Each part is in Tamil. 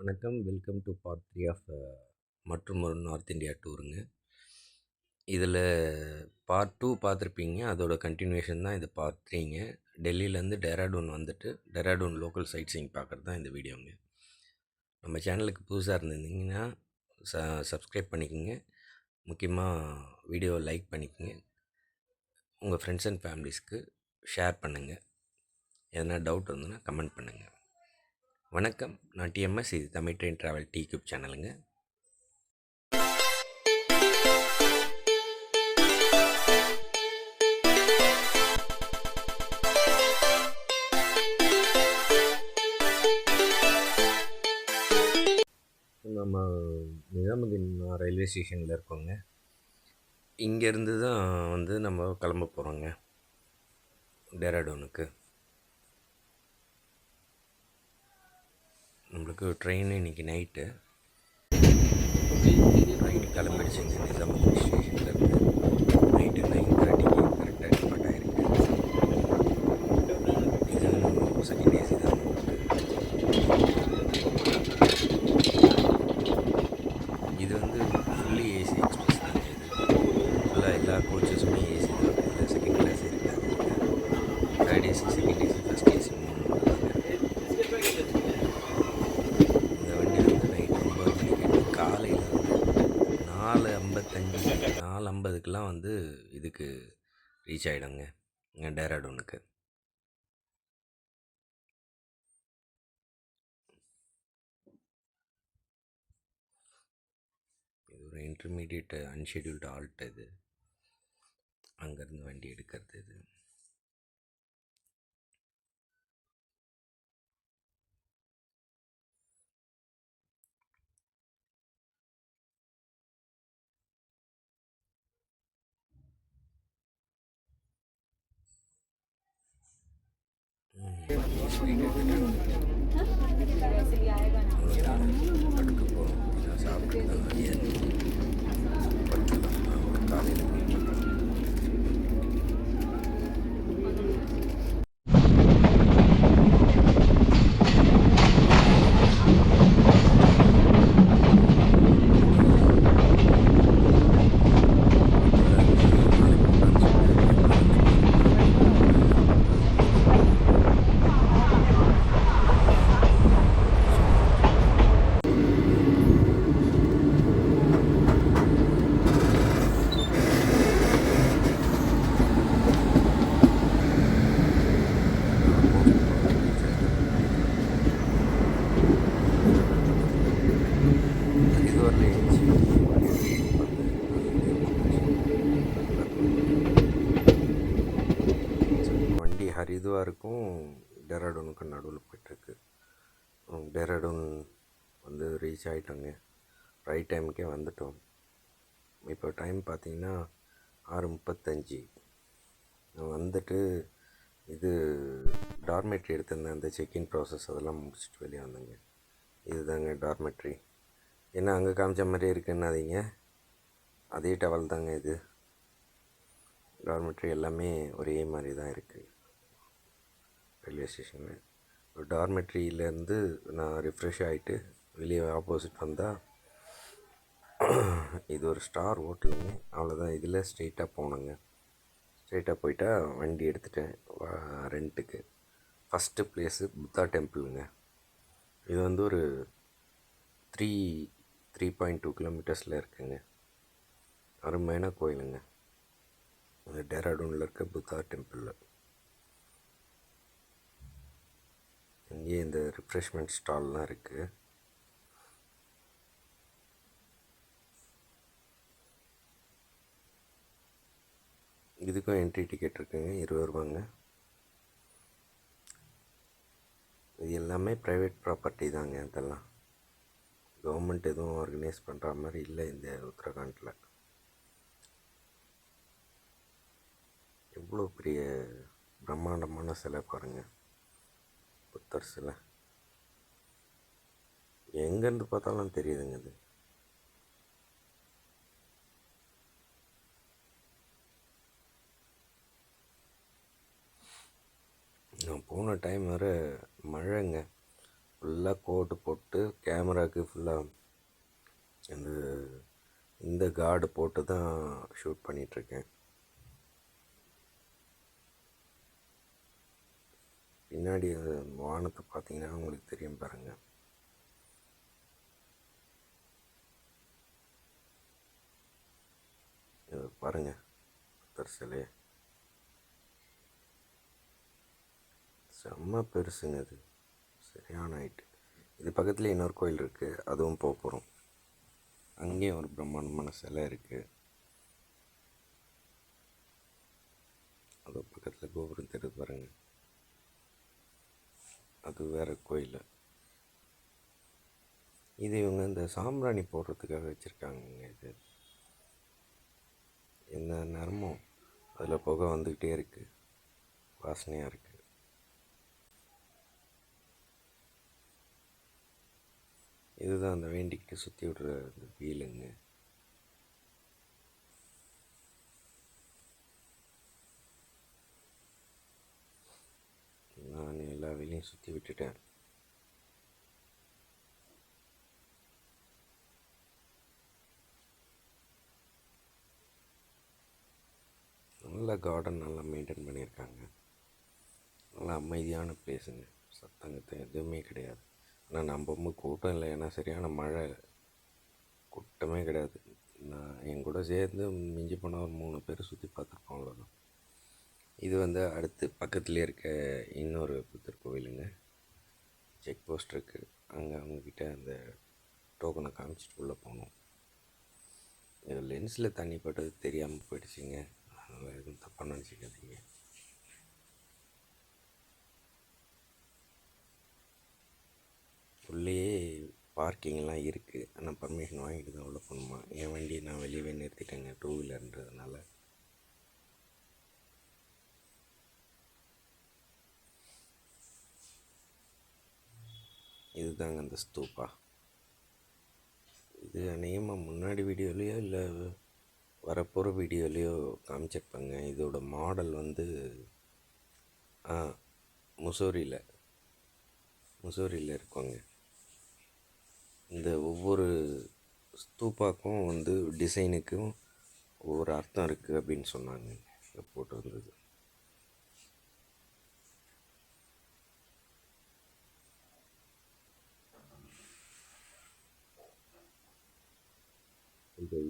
வணக்கம். வெல்கம் டு பார்ட் 3 ஆஃப் மற்றும் ஒரு நார்த் இந்தியா டூருங்க. இதில் பார்ட் 2 பார்த்துருப்பீங்க. அதோட கண்டினியூஷன் தான் இது பார்ட் 3ங்க. டெல்லியிலேருந்து டேராடூன் வந்துட்டு டேராடூன் லோக்கல் சைட் சீயிங் பார்க்குறது தான் இந்த வீடியோங்க. நம்ம சேனலுக்கு புதுசாக இருந்திருந்தீங்கன்னா சப்ஸ்கிரைப் பண்ணிக்கோங்க. முக்கியமாக வீடியோவை லைக் பண்ணிக்கோங்க. உங்கள் ஃப்ரெண்ட்ஸ் அண்ட் ஃபேமிலிஸ்க்கு ஷேர் பண்ணுங்கள். எதனா டவுட் இருந்ததுன்னா கமெண்ட் பண்ணுங்கள். வணக்கம். நான் டிஎம்எஸ். இது தமிழ் ட்ரெயின் ட்ராவல் டியூப் சேனலுங்க. நம்ம நிஜாமுதீன் ரயில்வே ஸ்டேஷனில் இருக்கோங்க. இங்கேருந்து தான் வந்து நம்ம கிளம்ப போகிறோங்க டேராடூனுக்கு. நம்மளுக்கு ட்ரெயின் இன்றைக்கி நைட்டு ட்ரெயின் கிளம்பிடுச்சுங்க. நிஜாமுதீன் ஸ்டேஷன்லேருந்து நைட்டு 9:30க்கு கரெக்டாக டிபார்ட் ஆகிருக்கு. இது செகண்ட் ஏசி தான். இது வந்து ஃபுல்லி ஏசி எக்ஸ்பிரஸ் தாங்க. இது ஃபுல்லாக எல்லா கோச்சஸுமே ஏசி தான். இதில் செகண்ட் கிளாஸ் இருக்காது. Third AC, second AC, first AC 3 தாங்க இருக்குது. இந்த வண்டி வந்து நைட் 9 மணிக்கு காலையில் வந்து 4:50க்கெலாம் வந்து இதுக்கு ரீச் ஆகிடுங்க டேராடூனுக்கு. இது ஒரு இன்டர்மீடியட் அன்ஷெடியூல்டு ஆல்ட். இது அங்கேருந்து வண்டி எடுக்கிறது. இது படுக்க போகிறோம். சாப்பிட்டு காலையில் மீட் பண்ணுறோம். வண்டி ஹரித்வாருக்கும் டேராடூனுக்கும் நடுவில் போய்ட்டுருக்கு. டேராடூன் வந்து ரீச் ஆகிட்டோங்க. ரைட் டைமுக்கே வந்துட்டோம். இப்போ டைம் பார்த்திங்கன்னா 6:35. வந்துட்டு இது டார்மெட்ரி எடுத்திருந்தேன். அந்த செக்இன் ப்ராசஸ் அதெல்லாம் முடிச்சுட்டு வெளியே வந்தேங்க. இதுதாங்க டார்மெட்ரி. என்ன அங்கே காமிச்ச மாதிரியே இருக்குன்னாதீங்க, அதே டவல் தாங்க இது. டார்மெட்ரி எல்லாமே ஒரே மாதிரி தான் இருக்குது ரயில்வே ஸ்டேஷனில். ஒரு டார்மெட்ரியிலேருந்து நான் ரிஃப்ரெஷ் ஆகிட்டு வெளியே ஆப்போசிட் வந்தால் இது ஒரு ஸ்டார் ஹோட்டலுங்க. அவ்வளோதான். இதில் ஸ்ட்ரெயிட்டாக போனேங்க. ஸ்ட்ரெயிட்டாக போயிட்டா வண்டி எடுத்துட்டேன் ரெண்ட்டுக்கு. ஃபஸ்ட்டு பிளேஸு புத்தா டெம்பிளுங்க. இது வந்து ஒரு 3.2 கிலோமீட்டர்ஸில் இருக்குங்க. அருமையான கோயிலுங்க. அது டேராடூனில் இருக்க புத்தா டெம்பிளில். இங்கேயே இந்த ரிஃப்ரெஷ்மெண்ட் ஸ்டால்லாம் இருக்குது. இதுக்கும் என்ட்ரி டிக்கெட் இருக்குங்க, 20 ரூபாங்க. இது எல்லாமே ப்ரைவேட் ப்ராப்பர்ட்டி தாங்க. அதெல்லாம் கவர்மெண்ட் எதுவும் ஆர்கனைஸ் பண்ணுற மாதிரி இல்லை இந்த உத்தரகாண்டில். எவ்வளோ பெரிய பிரம்மாண்டமான சிலை பாருங்கள், புத்தர் சிலை. எங்கேருந்து பார்த்தாலும் தெரியுதுங்க இது. நான் போன டைம் வேறு மழைங்க. ஃபுல்லாக கோட்டு போட்டு கேமராவுக்கு ஃபுல்லாக அந்த இந்த கார்டு போட்டு தான் ஷூட் பண்ணிகிட்ருக்கேன். பின்னாடி வானத்தை பார்த்தீங்கன்னா உங்களுக்கு தெரியும் பாருங்கள். பாருங்கள் புத்தர் சிலையை செம்ம பெருசுங்க. அது சரியான ஹைட்டு. இது பக்கத்தில் இன்னொரு கோயில் இருக்குது, அதுவும் போக போகிறோம். அங்கேயும் ஒரு பிரம்மாண்டமான சிலை இருக்குது. அது பக்கத்தில் கோபுரம் தெரியுது பாருங்க, அது வேறு கோயில். இது இவங்க இந்த சாம்பிராணி போடுறதுக்காக வச்சுருக்காங்க. இது எந்த நேரமும் அதில் புகை வந்துக்கிட்டே இருக்குது, வாசனையாக இருக்குது. இதுதான் அந்த வேண்டிக்கிட்டு சுற்றி விடுற அந்த வீலுங்க. நான் எல்லா வீலையும் சுற்றி விட்டுட்டேன். நல்ல கார்டன் நல்லா மெயின்டைன் பண்ணியிருக்காங்க. நல்லா அமைதியான பிளேஸுங்க, சத்தங்கத்தை எதுவுமே கிடையாது. ஆனால் நம்ம கூட்டம் இல்லை, ஏன்னா சரியான மழை, கூட்டமே கிடையாது. நான் என் கூட சேர்ந்து மிஞ்சி போனால் ஒரு 3 பேர் சுற்றி பார்த்துருப்போம், அவ்வளோதான். இது அடுத்து பக்கத்துலேயே இருக்க இன்னொரு புத்தர் கோவிலுங்க. செக் போஸ்ட் இருக்குது, அங்கே அவங்கக்கிட்ட அந்த டோக்கனை காமிச்சிட்டு உள்ளே போகணும். லென்ஸில் தண்ணி பட்டது தெரியாமல் போயிடுச்சுங்க, அதனால் எதுவும் தப்பாக நினச்சிக்காதீங்க. உள்ளேயே பார்க்கிங்லாம் இருக்குது, ஆனால் பர்மிஷன் வாங்கிட்டு தான் உள்ளே போகணுமா. என் வண்டியை நான் வெளியவே நிறுத்திட்டேங்க, 2 வீலர்ன்றதுனால. இதுதாங்க அந்த ஸ்தூப்பா. இது அநேகமாக முன்னாடி வீடியோலையோ இல்லை வரப்போகிற வீடியோலையோ காமிச்சிருப்பாங்க. இதோட மாடல் முசோரியில் இருக்குங்க. இந்த ஒவ்வொரு ஸ்தூப்பாக்கும் டிசைனுக்கும் ஒவ்வொரு அர்த்தம் இருக்குது அப்படின்னு சொன்னாங்க. இங்கே போட்டு வந்தது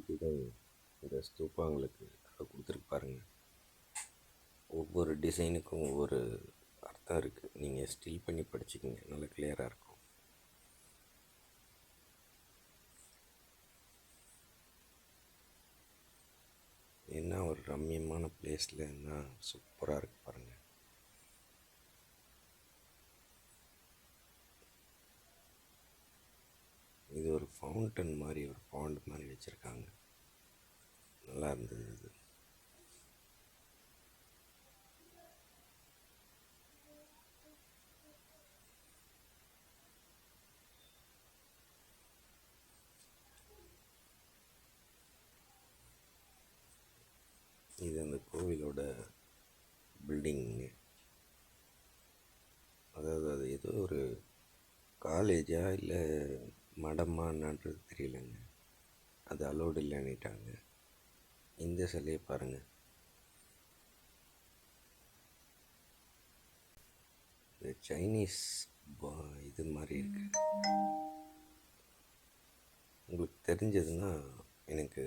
இதுதான். இந்த ஸ்தூப்பாங்களுக்கு கொடுத்துருக்கு பாருங்கள். ஒவ்வொரு டிசைனுக்கும் ஒவ்வொரு அர்த்தம் இருக்குது. நீங்கள் ஸ்டில் பண்ணி படிச்சுக்கிங்க, நல்லா கிளியராக இருக்கும். என்ன ஒரு ரம்மியமான பிளேஸில் என்ன சூப்பராக இருக்குது பாருங்கள். இது ஒரு ஃபவுண்டன் மாதிரி, ஒரு பாண்ட் மாதிரி வச்சுருக்காங்க, நல்லா இருந்தது இது. இது அந்த கோவிலோட பில்டிங்கு. அதாவது அது ஏதோ ஒரு காலேஜா இல்லை மடமான்றது தெரியலைங்க, அது அலோடு இல்லைன்னுட்டாங்க. இந்த சிலையை பாருங்கள், இந்த சைனீஸ் இது மாதிரி இருக்கு. உங்களுக்கு தெரிஞ்சதுன்னா எனக்கு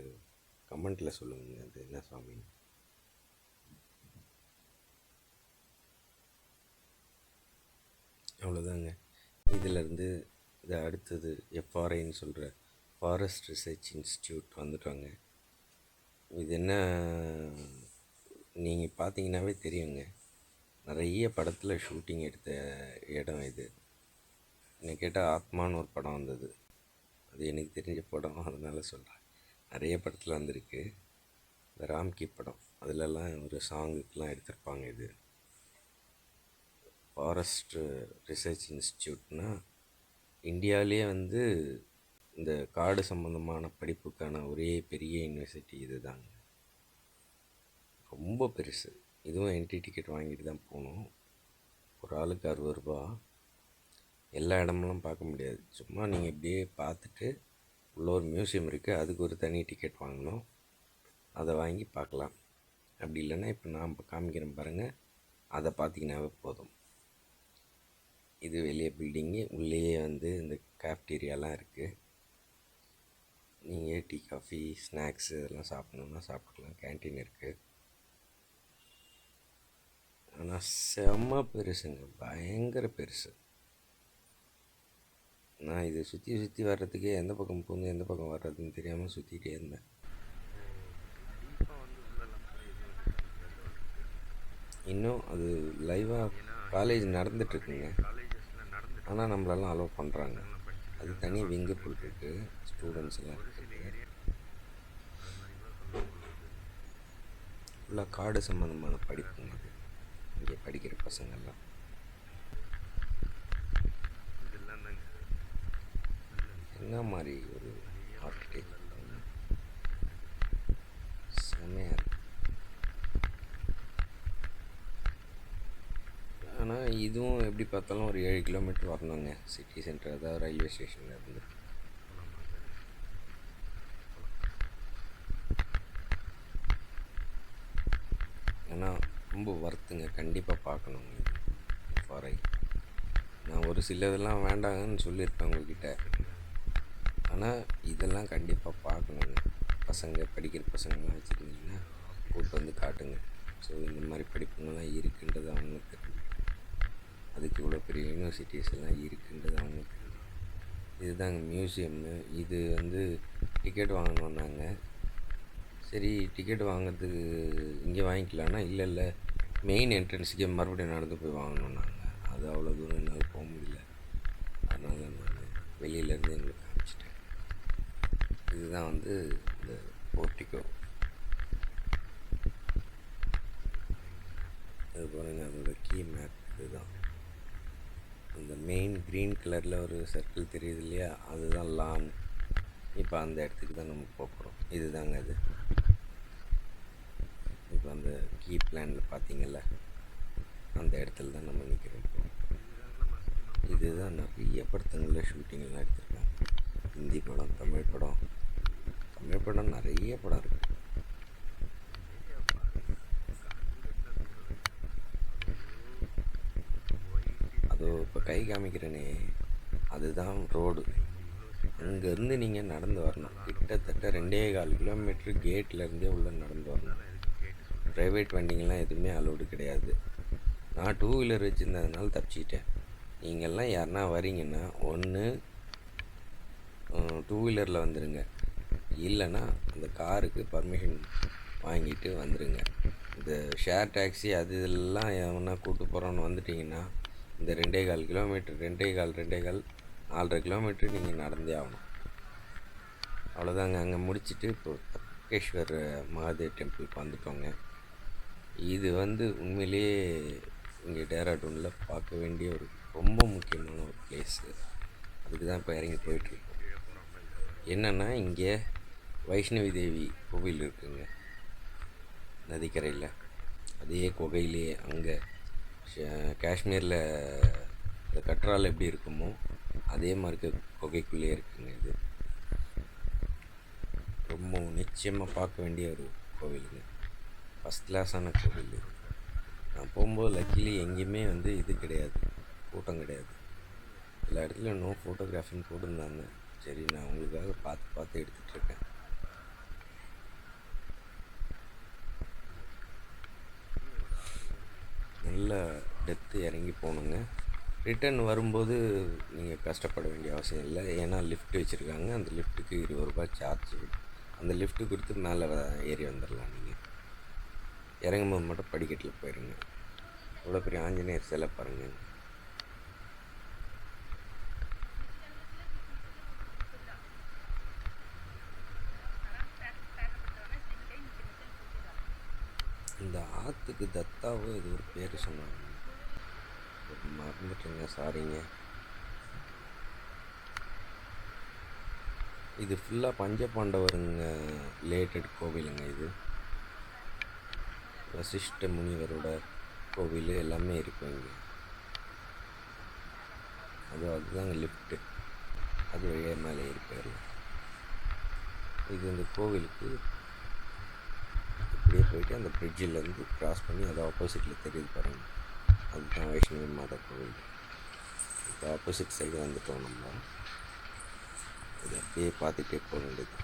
கமெண்ட்டில் சொல்லுங்கள், அது என்ன சாமி. அவ்வளோதாங்க. இதிலேருந்து இதை அடுத்தது எஃப்ஆர்ஐன்னு சொல்கிற ஃபாரஸ்ட் ரிசர்ச் இன்ஸ்டியூட் வந்துட்டாங்க. இது என்ன, நீங்கள் பார்த்தீங்கன்னாவே தெரியுங்க, நிறைய படத்தில் ஷூட்டிங் எடுத்த இடம் இது. என்னை கேட்டால் ஆத்மான்னு ஒரு படம் வந்தது, அது எனக்கு தெரிஞ்ச படம், அதனால் சொல்கிறேன். நிறைய படத்தில் வந்திருக்கு. இந்த ராம்கி படம், அதிலெல்லாம் ஒரு சாங்குக்கெலாம் எடுத்திருப்பாங்க. இது ஃபாரஸ்ட் ரிசர்ச் இன்ஸ்டியூட்னால் இந்தியாவிலே இந்த காடு சம்மந்தமான படிப்புக்கான ஒரே பெரிய யூனிவர்சிட்டி இது தாங்க. ரொம்ப பெருசு. இதுவும் என்ட்ரி டிக்கெட் வாங்கிட்டு தான் போகணும். ஒரு ஆளுக்கு 60 ரூபா. எல்லா இடமெல்லாம் பார்க்க முடியாது. சும்மா நீங்கள் இப்படியே பார்த்துட்டு உள்ள ஒரு மியூசியம் இருக்குது, அதுக்கு ஒரு தனி டிக்கெட் வாங்கணும், அதை வாங்கி பார்க்கலாம். அப்படி இல்லைன்னா இப்போ நான் இப்போ காமிக்கிறேன் பாருங்கள், அதை பார்த்தீங்கன்னாவே போதும். இது வெளியே பில்டிங்கு, உள்ளேயே வந்து இந்த கேஃப்டீரியாலாம் இருக்குது. நீங்கள் டீ காஃபி ஸ்நாக்ஸு இதெல்லாம் சாப்பிட்ணுன்னா சாப்பிட்டுக்கலாம். கேன்டீன் இருக்குது. ஆனால் செம்ம பெருசுங்க, பயங்கர பெருசு. நான் இதை சுற்றி வர்றதுக்கே எந்த பக்கம் பூந்து எந்த பக்கம் வர்றதுன்னு தெரியாமல் சுற்றிட்டே இருந்தேன். இன்னும் அது லைவாக காலேஜ் நடந்துட்டுருக்குங்க, ஆனால் நம்மளெல்லாம் அலோவ் பண்ணுறாங்க. அது தனி விங்கு போட்டுருக்கு, ஸ்டூடெண்ட்ஸ் எல்லாம் இருக்குது. ஃபுல்லாக காடு சம்மந்தமான படிப்புங்க இது, இங்கே படிக்கிற பசங்கள்லாம். என்ன மாதிரி ஒரு ஆர்கிடெக்ட், செம்மையாக இருக்குது. ஆனால் இதுவும் எப்படி பார்த்தாலும் ஒரு 7 கிலோமீட்டர் வரணுங்க சிட்டி சென்டர், அதாவது ரயில்வே ஸ்டேஷனில் இருந்து. ஏன்னா ரொம்ப வர்த்துங்க, கண்டிப்பாக பார்க்கணுங்க இது ஃபாரை. நான் ஒரு சில இதெல்லாம் வேண்டாங்கன்னு சொல்லியிருப்பேன் உங்கள்கிட்ட, ஆனால் இதெல்லாம் கண்டிப்பாக பார்க்கணுங்க. பசங்க படிக்கிற பசங்களாம் வச்சுருந்தீங்கன்னா கூப்பிட்டு வந்து காட்டுங்க. ஸோ இந்த மாதிரி படிப்புங்கள்லாம் இருக்குன்றது அவங்களுக்கு தெரியும், அதுக்கு இவ்வளோ பெரிய யூனிவர்சிட்டிஸ் எல்லாம் இருக்குன்றது அவங்களுக்கு தெரியும். இதுதாங்க மியூசியம்மு. இது வந்து டிக்கெட் வாங்கணுன்னாங்க. சரி, டிக்கெட் வாங்கிறதுக்கு இங்கே வாங்கிக்கலான்னா, இல்லை மெயின் என்ட்ரன்ஸுக்கே மறுபடியும் நடந்து போய் வாங்கணுன்னாங்க. அது அவ்வளோ தூரம் என்னால் போக முடியல, அதனால் நான் வெளியிலேருந்து எங்களுக்கு காமிச்சிட்டேன். இதுதான் வந்து இந்த போர்ட்டிகோ. அது பாருங்கள், அதோட கீ மேப் இதுதான். அந்த மெயின் க்ரீன் கலரில் ஒரு சர்க்கிள் தெரியுது இல்லையா, அதுதான் லான். இப்போ அந்த இடத்துக்கு தான் நம்ம போகிறோம். இதுதாங்க அது. இப்போ அந்த கீ பிளானில் பார்த்தீங்கல்ல, அந்த இடத்துல தான் நம்ம நிற்கிறோம். இதுதான் நிறைய படத்துங்களில் ஷூட்டிங்கெல்லாம் எடுத்திருக்காங்க. ஹிந்தி படம், தமிழ் படம் நிறைய படம் இருக்குது. அதோ இப்போ கை காமிக்கிறேனே, அதுதான் ரோடு. அங்கேருந்து நீங்கள் நடந்து வரணும். கிட்டத்தட்ட 2.25 கிலோமீட்டர் கேட்லேருந்தே உள்ளே நடந்து வரணும். ப்ரைவேட் வண்டிங்கெல்லாம் எதுவுமே அலோடு கிடையாது. நான் 2 வீலர் வச்சுருந்ததுனால தப்பிச்சிக்கிட்டேன். நீங்கள்லாம் யாருன்னா வரீங்கன்னா ஒன்று 2 வீலரில் வந்துடுங்க, இல்லைன்னா அந்த காருக்கு பர்மிஷன் வாங்கிட்டு வந்துடுங்க. இந்த ஷேர் டாக்ஸி அது இதெல்லாம் எவனா கூப்பிட்டு போகிறோன்னு வந்துட்டிங்கன்னா இந்த 2.25 கிலோமீட்டர் 4.5 கிலோமீட்டர் நீங்கள் நடந்தே ஆகணும். அவ்வளோதாங்க. அங்கே முடிச்சுட்டு இப்போ தக்கேஸ்வர் மகாதேவ் டெம்பிளுக்கு வந்துட்டோங்க. இது வந்து உண்மையிலேயே இங்கே டேராடூனில் பார்க்க வேண்டிய ஒரு ரொம்ப முக்கியமான ஒரு பிளேஸு. அதுக்கு தான் இப்போ இறங்கி போயிட்டுருக்கோம். என்னென்னா, இங்கே வைஷ்ணவி தேவி கோவில் இருக்குங்க நதிக்கரையில். அதே குகையிலே அங்கே காஷ்மீரில் இந்த கட்ரால் எப்படி இருக்குமோ அதே மாதிரி குகைக்குள்ளே இருக்குங்க. இது ரொம்ப நிச்சயமாக பார்க்க வேண்டிய ஒரு கோவிலுங்க, ஃபஸ்ட் கிளாஸான கோவில் இது. நான் போகும்போது லக்கிலி எங்கேயுமே வந்து இது கிடையாது, கூட்டம் கிடையாது. எல்லா இடத்துலையும் நோ ஃபோட்டோகிராஃபின்னு போட்டிருந்தாங்க. சரி, நான் உங்களுக்காக பார்த்து எடுத்துகிட்ருக்கேன். நல்ல டெப்த்து இறங்கி போகணுங்க. ரிட்டர்ன் வரும்போது நீங்கள் கஷ்டப்பட வேண்டிய அவசியம் இல்லை, ஏன்னா லிஃப்ட் வச்சுருக்காங்க. அந்த லிஃப்ட்டுக்கு 20 ரூபாய் சார்ஜ். அந்த லிஃப்ட்டு கொடுத்து மேலே ஏறி வந்துடலாம். நீங்கள் இறங்கும்போது மட்டும் படிக்கட்டில் போயிடுங்க. இவ்வளோ பெரிய ஆஞ்சநேயர் சிலை பாருங்கள். இந்த ஆற்றுக்கு தத்தாவோ இது ஒரு பேர் சொன்னாங்க, மறந்துட்டுங்க, சாரிங்க. இது ஃபுல்லாக பஞ்சபாண்டவருங்க ரிலேட்டட் கோவிலுங்க. இது வசிஷ்ட முனிவரோட கோவில் எல்லாமே இருக்கும் இங்கே. அதுதாங்க லிஃப்ட்டு. அது வழியாக மேலே ஏறி போயிடலாம். இது இந்த கோவிலுக்கு இப்படியே போயிட்டு அந்த பிரிட்ஜிலேருந்து க்ராஸ் பண்ணி அது ஆப்போசிட்டில் தெரியுது பாருங்கள், அதுதான் வைஷ்ணவி மாதா கோவில். இப்போ ஆப்போசிட் சைடு வந்துட்டோம் நம்ம. இதை அப்படியே பார்த்துட்டே போக வேண்டியது.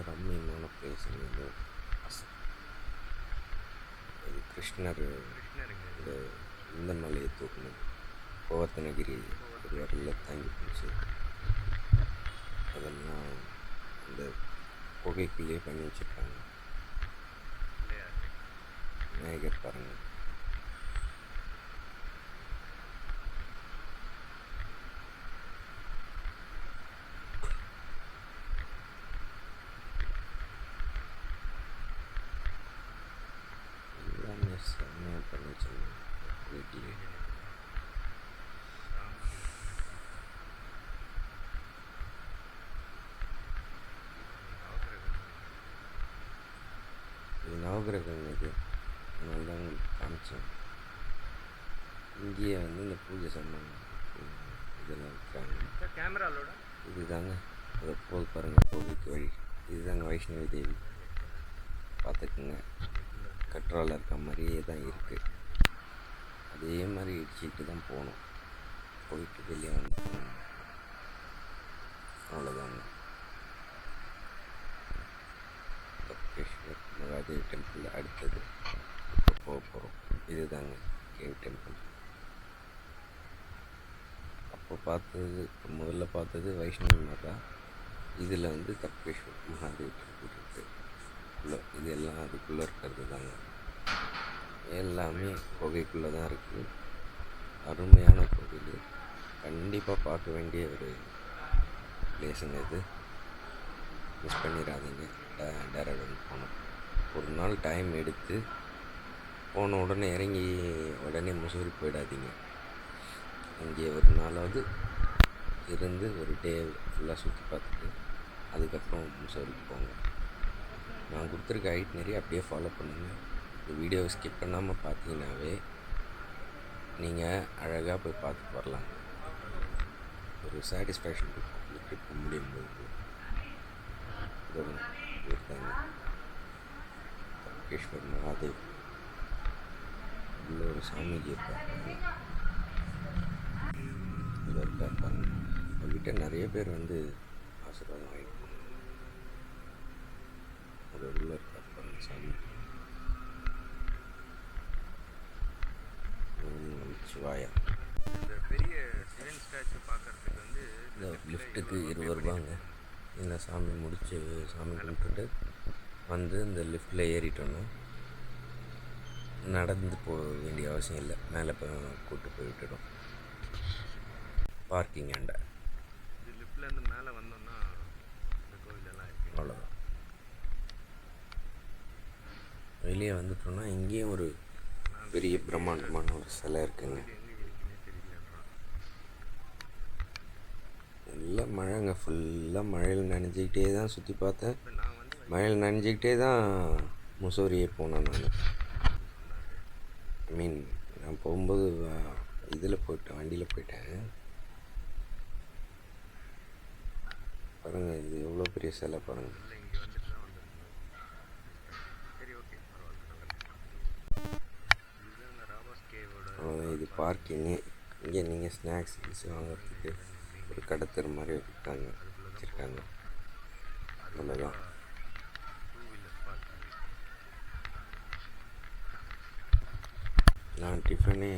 ரம்மியமான பிளேஸுங்க இது. இது கிருஷ்ணர் இந்த மலையை தூக்குனது, கோவர்த்தனகிரி பெரியாரில் தாங்கி போச்சு. அதெல்லாம் இந்த புகைக்குள்ளேயே பண்ணி வச்சுருக்காங்க. விநாயகர் பாருங்கள். எல்லாமே செம்மையாக பண்ணி வச்சுருந்தாங்க வீட்டிலே. இது நவகிரகம், இது அதனால தான் உங்களுக்கு காமிச்சேன். இங்கேயே வந்து இந்த பூஜை சாமான் இதெல்லாம் இருக்கிறாங்க. கேமராலோட இதுதாங்க அதை போது பாருங்கள், கோவிலுக்கு வழி. இதுதாங்க வைஷ்ணவி தேவி. பார்த்துக்குங்க, கற்றால இருக்க மாதிரியே தான் இருக்குது. அதே மாதிரி இடிச்சிட்டு தான் போகணும். போயிட்டு வெளியே வந்து போகணும். அவ்வளோதாங்க. தப்கேஸ்வர் மகாதேவ் டெம்பிள் அடுத்தது இப்போ போக போகிறோம். இதுதாங்க கேவ் டெம்பிள். அப்போ பார்த்தது, முதல்ல பார்த்தது வைஷ்ணவி மாதா. இதில் வந்து தப்கேஸ்வர் மகாதேவ் டெம்பிள் இருக்குது. இது எல்லாம் அதுக்குள்ளே இருக்கிறது தாங்க. எல்லாமே குகைக்குள்ளே தான் இருக்குது. அருமையான கோவில், கண்டிப்பாக பார்க்க வேண்டிய ஒரு பிளேஸுங்க இது. மிஸ் பண்ணிடாதீங்க. டேராடூன் போனோம். ஒரு நாள் டைம் எடுத்து போன உடனே இறங்கி உடனே முசூரி போயிடாதீங்க. இங்கே ஒரு நாளாவது இருந்து ஒரு டே ஃபுல்லாக சுற்றி பார்த்துட்டு அதுக்கப்புறம் முசூரிக்கு போங்க. நான் கொடுத்துருக்க ஐட்னரி அப்படியே ஃபாலோ பண்ணுங்கள். இந்த வீடியோவை ஸ்கிப் பண்ணாமல் பார்த்தீங்கன்னாவே நீங்கள் அழகாக போய் பார்த்துட்டு வரலாங்க. ஒரு சாட்டிஸ்ஃபேக்ஷன் இருக்கும் இந்த ட்ரிப் முடியும் போது. இருக்காங்க தப்கேஸ்வர் மகாதேவ். உள்ள ஒரு சாமிஜி இருக்காங்க. இதில் இருக்காங்க. அவர்கிட்ட நிறைய பேர் வந்து ஆசீர்வாதம் வாங்கிட்டு அது உள்ள இருக்காங்க சாமி. சிவாயா. இந்த பெரிய சிவன் ஸ்டாச்சு பார்க்கறதுக்கு வந்து இந்த லிஃப்ட்டுக்கு 20 ரூபாங்க. இந்த சாமி முடித்து சாமி கும்பிட்டுட்டு வந்து இந்த லிஃப்ட்டில் ஏறிட்டோன்னா நடந்து போக வேண்டிய அவசியம் இல்லை. மேலே கூப்பிட்டு போய் விட்டுடும். பார்க்கிங் ஆண்ட இது லிஃப்ட்லேருந்து மேலே வந்தோம்னா இந்த கோவிலெல்லாம் இருக்குது. அவ்வளோதான். வெளியே வந்துட்டோன்னா இங்கேயும் ஒரு பெரிய பிரம்மாண்டமான ஒரு சிலை இருக்குங்க. எல்லாம் மழைங்க, ஃபுல்லாக மழையில் நனைஞ்சிக்கிட்டே தான் சுற்றி பார்த்தேன். மழையில் நனைஞ்சிக்கிட்டே தான் முசோரியே போனேன் நான். நான் போகும்போது இதில் போயிட்டேன், வண்டியில் போயிட்டேன். பாருங்கள், இது எவ்வளோ பெரிய சிலை பாருங்கள். இது பார்க்கிங்கு. இங்கே நீங்கள் ஸ்நாக்ஸ் வாங்குறதுக்கு ஒரு கடத்தர் மாதிரி வச்சுருக்காங்க. அவ்வளோதான். நான் டிஃபனே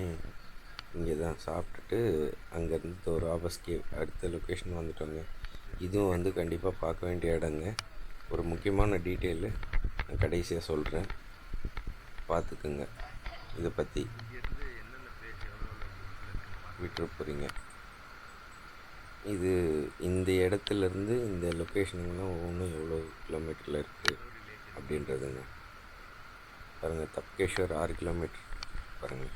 இங்கே தான் சாப்பிட்டுட்டு அங்கேருந்து ஒரு ராபர்ஸ் கேவ் அடுத்த லொக்கேஷன் வந்துட்டோங்க. இதுவும் வந்து கண்டிப்பாக பார்க்க வேண்டிய இடங்க. ஒரு முக்கியமான டீட்டெயிலு நான் கடைசியாக சொல்கிறேன், பார்த்துக்குங்க. இதை பற்றி விட்டுற போகிறீங்க. இது இந்த இடத்துலேருந்து இந்த லொக்கேஷனுங்கெலாம் ஒவ்வொன்றும் எவ்வளோ கிலோமீட்டரில் இருக்குது அப்படின்றதுங்க. பாருங்கள், தப்கேஷ்வர் 6 கிலோமீட்டர் பாருங்கள்.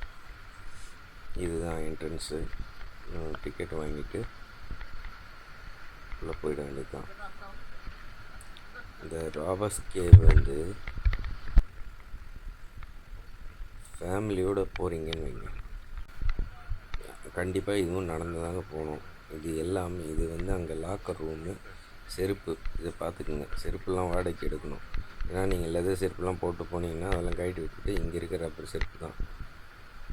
இதுதான் என்ட்ரன்ஸு. டிக்கெட் வாங்கிட்டு உள்ளே போயிட வேண்டியது தான். இந்த ராபர்ஸ் கேவ் வந்து ஃபேமிலியோடு போகிறீங்கன்னு வைங்க, கண்டிப்பாக இதுவும் நடந்து தாங்க போகணும். இது எல்லாமே இது வந்து அங்கே லாக்கர் ரூமு, செருப்பு இதை பார்த்துக்குங்க. செருப்புலாம் வாடகைக்கு எடுக்கணும். ஏன்னா நீங்கள் லெதர் செருப்புலாம் போட்டு போனீங்கன்னா அதெல்லாம் கழட்டி விட்டுட்டு இங்கே இருக்கிற ரப்பர் செருப்பு தான்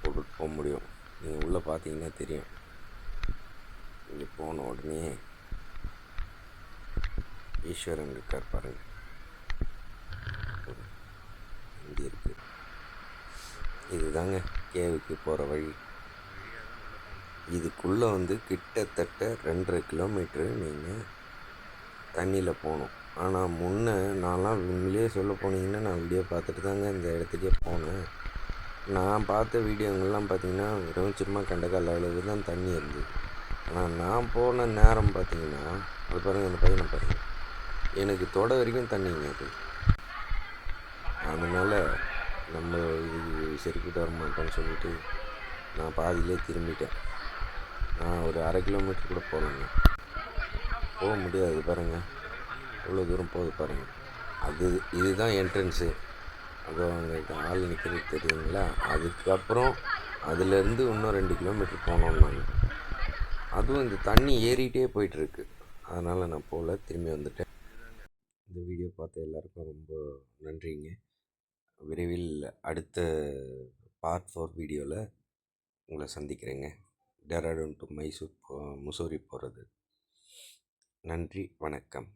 போட்டுட்டு போக முடியும். நீங்கள் உள்ளே பார்த்தீங்கன்னா தெரியும். இங்கே போன உடனே ஈஸ்வரன் இருக்கார் பாருங்கள், இங்கே இருக்குது. இதுதாங்க கேவுக்கு போகிற வழி. இதுக்குள்ளே வந்து கிட்டத்தட்ட 2.5 கிலோமீட்ரு நீங்கள் தண்ணியில் போகணும். ஆனால் முன்னே நான்லாம் உண்மையிலே சொல்ல போனீங்கன்னா நான் வீடியோ பார்த்துட்டு தாங்க இந்த இடத்துக்கே போனேன். நான் பார்த்த வீடியோங்கள்லாம் பார்த்தீங்கன்னா வெறும் சும்மா கண்டக்கால் அளவு தான் தண்ணி இருந்தது. ஆனால் நான் போன நேரம் பார்த்தீங்கன்னா அது பாருங்கள், அந்த பையனை பாருங்கள், எனக்கு தொட வரைக்கும் தண்ணிங்க அது. அதனால் நம்ம இது சரிக்கிட்டு வர மாட்டோம்னு சொல்லிட்டு நான் பாதியிலே திரும்பிட்டேன். நான் ஒரு 1/2 கிலோமீட்டர் கூட போகலங்க, போக முடியாது. பாருங்கள் எவ்வளோ தூரம் போகுது பாருங்கள். இதுதான் என்ட்ரன்ஸு. அதோ அங்கே ஆள் நிற்கிறது தெரியுதுங்களா? அதுக்கப்புறம் அதுலேருந்து இன்னும் 2 கிலோமீட்டர் போனோம் நாங்கள். அதுவும் இந்த தண்ணி ஏறிட்டே போயிட்டுருக்கு. அதனால் நான் போகல, திரும்பி வந்துட்டேன். இந்த வீடியோ பார்த்த எல்லாருக்கும் ரொம்ப நன்றிங்க. விரைவில் அடுத்த பார்ட் 4 வீடியோவில் உங்களை சந்திக்கிறேங்க. டேராடூன் டு முசோரி போகிறது. நன்றி, வணக்கம்.